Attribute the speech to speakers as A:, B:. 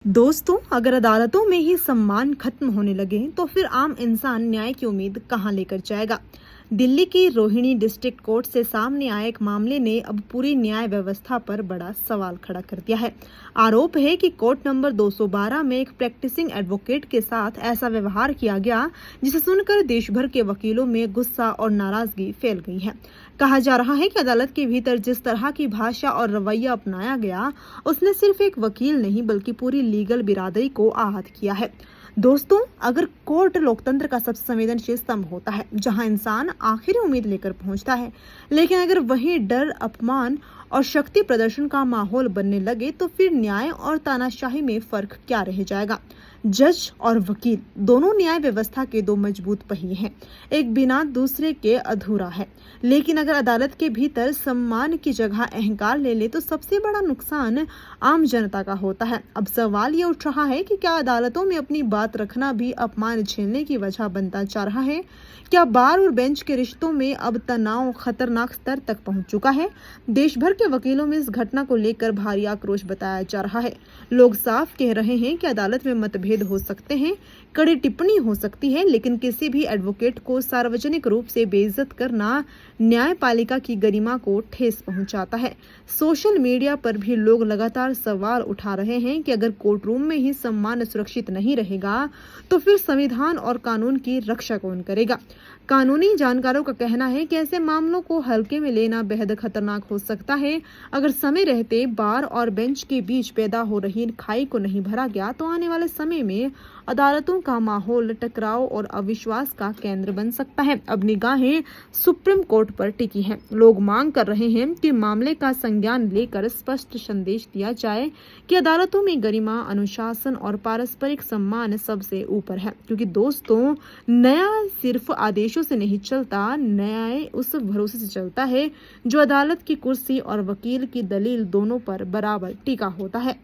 A: दोस्तों, अगर अदालतों में ही सम्मान खत्म होने लगे तो फिर आम इंसान न्याय की उम्मीद कहां लेकर जाएगा। दिल्ली की रोहिणी डिस्ट्रिक्ट कोर्ट से सामने आए एक मामले ने अब पूरी न्याय व्यवस्था पर बड़ा सवाल खड़ा कर दिया है। आरोप है कि कोर्ट नंबर 212 में एक प्रैक्टिसिंग एडवोकेट के साथ ऐसा व्यवहार किया गया जिसे सुनकर देश भर के वकीलों में गुस्सा और नाराजगी फैल गई है। कहा जा रहा है कि अदालत के भीतर जिस तरह की भाषा और रवैया अपनाया गया, उसने सिर्फ एक वकील नहीं बल्कि पूरी लीगल बिरादरी को आहत किया है। दोस्तों, अगर कोर्ट लोकतंत्र का सबसे संवेदनशील स्तंभ होता है जहां इंसान आखिरी उम्मीद लेकर पहुंचता है, लेकिन अगर वहीं डर, अपमान और शक्ति प्रदर्शन का माहौल बनने लगे तो फिर न्याय और तानाशाही में फर्क क्या रह जाएगा। जज और वकील दोनों न्याय व्यवस्था के दो मजबूत पहिए हैं, एक बिना दूसरे के अधूरा है। लेकिन अगर अदालत के भीतर सम्मान की जगह अहंकार ले ले तो सबसे बड़ा नुकसान आम जनता का होता है। अब सवाल ये उठ रहा है कि क्या अदालतों में अपनी बात रखना भी अपमान झेलने की वजह बनता जा रहा है। क्या बार और बेंच के रिश्तों में अब तनाव खतरनाक स्तर तक पहुंच चुका है। देश भर के वकीलों में इस घटना को लेकर भारी आक्रोश बताया जा रहा है। लोग साफ कह रहे हैं कि अदालत में मतभेद हो सकते हैं, कड़ी टिप्पणी हो सकती है, लेकिन किसी भी एडवोकेट को सार्वजनिक रूप से बेइज्जत करना न्यायपालिका की गरिमा को ठेस पहुंचाता है। सोशल मीडिया पर भी लोग लगातार सवाल उठा रहे हैं कि अगर कोर्ट रूम में ही सम्मान सुरक्षित नहीं रहेगा तो फिर संविधान और कानून की रक्षा कौन करेगा। कानूनी जानकारों का कहना है कि ऐसे मामलों को हल्के में लेना बेहद खतरनाक हो सकता है। अगर समय रहते बार और बेंच के बीच पैदा हो रही खाई को नहीं भरा गया तो आने वाले समय में अदालतों का माहौल टकराव और अविश्वास का केंद्र बन सकता है। अब निगाहें सुप्रीम कोर्ट पर टिकी हैं। लोग मांग कर रहे हैं कि मामले का संज्ञान लेकर स्पष्ट संदेश दिया जाए कि अदालतों में गरिमा, अनुशासन और पारस्परिक सम्मान सबसे ऊपर है। क्योंकि दोस्तों, न्याय सिर्फ आदेशों से नहीं चलता, न्याय उस भरोसे से चलता है जो अदालत की कुर्सी और वकील की दलील दोनों पर बराबर टिका होता है।